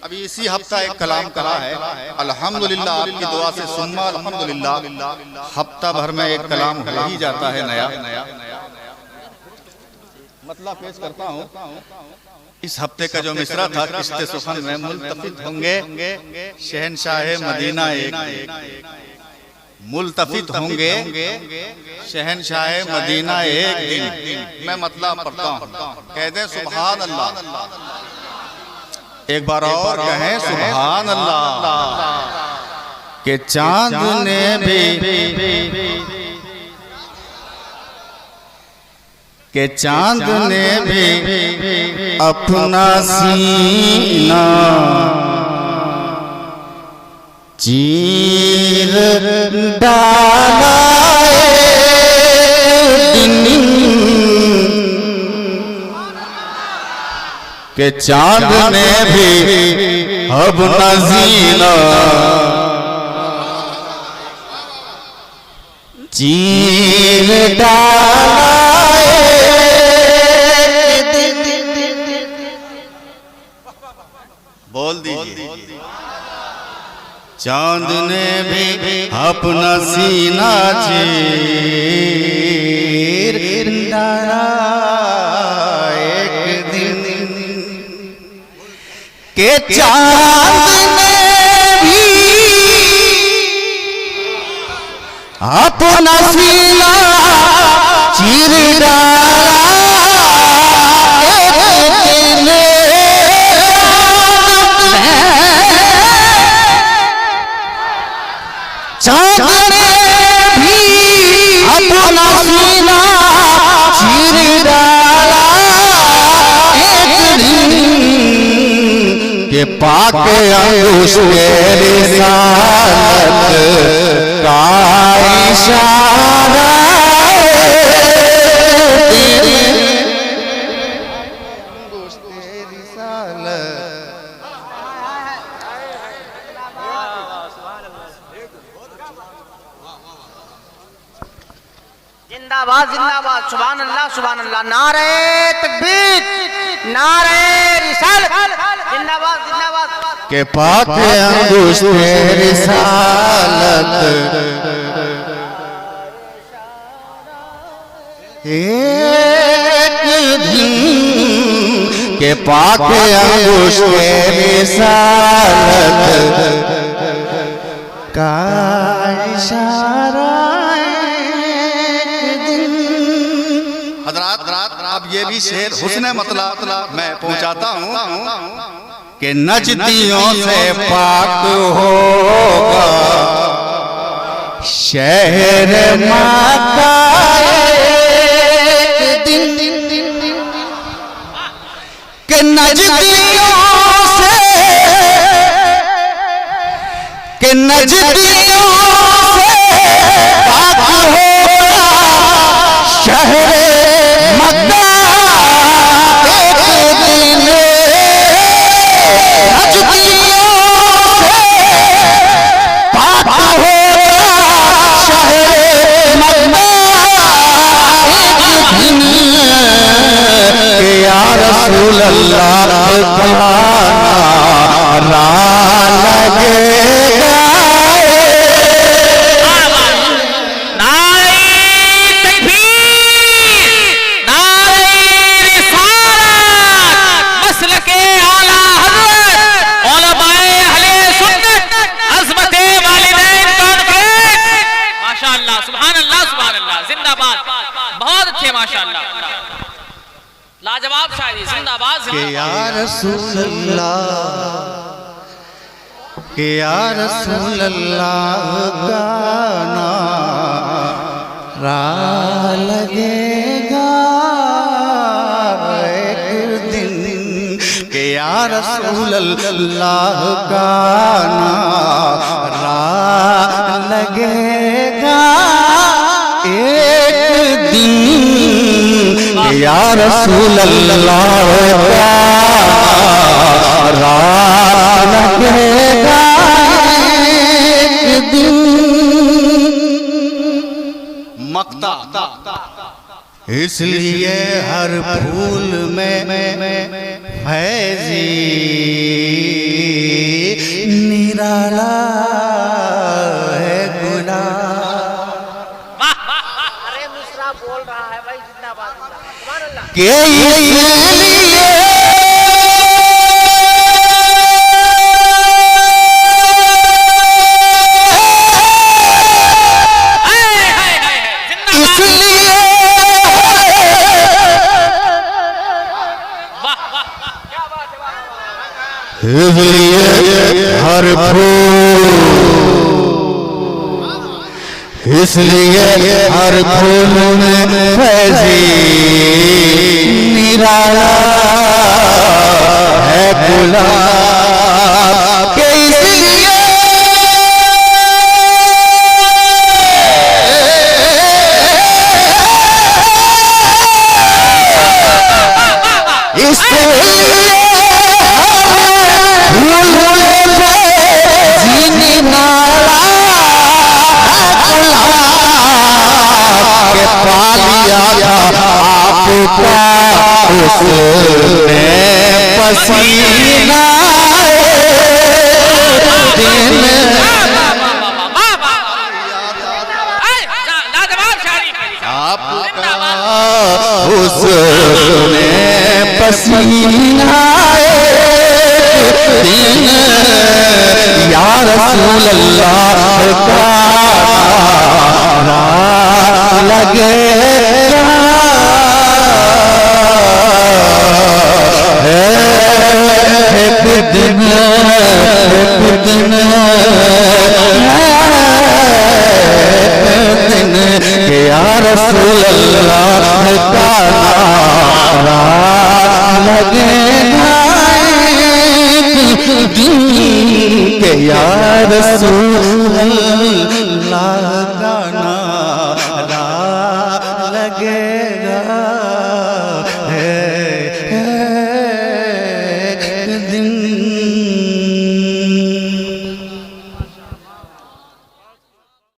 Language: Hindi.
अभी इसी हफ्ता एक कलाम करा है, अल्हम्दुलिल्लाह, आपकी दुआ से सुम्मा अल्हम्दुलिल्लाह। हफ्ता भर में एक कलाम हो ही जाता है नया। मतलब पेश करता हूँ, इस हफ्ते का जो मिसरा था किस्ते सुखन में, मुल्तफित होंगे शहनशाह मदीना एक, मुल्तफित होंगे शहनशाह मदीना एक दिन। मैं मतलब पढ़ता हूँ, कह दे सुभान अल्लाह, एक बार और कहें सुभान अल्लाह। के चांद ने भी अपना सीना चीर डाला के चांद ने भी अपना सीना चीर डाला। बोल दीजिए, चांद ने भी अपना सीना चीर डाला एक दिन। के चांद ने भी अपना सीना चीर डाला एक दिन। चांद ने भी अपना सीना चीर डाला एक दिन। के पाके अंगूठे रिसालत का इशारा जिंदाबाद जिंदाबाद, सुभान अल्लाह सुभान अल्लाह, नारे तकबीर, नारे रिसालत, जिंदाबाद जिंदाबाद। के पाके अंगूठे रिसालत एक दिन। के पाके अंगूठे रिसालत का इशारा। अब ये भी शेर हुस्न मतलब मैं पहुंचाता हूँ कि नजदियों से पाक होगा शहर मक्का एक दिन। कि नजदियों से पाक होगा शहर मक्का एक दिन। नजदियों से पाक होगा शहर मक्का एक दिन। के या रसूल अल्लाह नारा लगेगा। जिंदाबाद, बहुत अच्छे माशाअल्लाह, लाजवाब शायरी, जिंदाबाद के या रसूल अल्लाह का नारा लगेगा एक दिन। के या रसूल अल्लाह का नारा लगेगा एक दिन। या रसूल अल्लाह का नारा लगेगा एक दिन। मक्ता इसलिए हर फूल में फैज़ी के इसलिए हर फूल इसलिए हर फूल में फैजी निराला है गुलाब के इसलिए उसने पसीना उसने पसीना दिन या रसूल अल्लाह का लगे दिन के या रसूल अल्लाह का लगे के या रसूल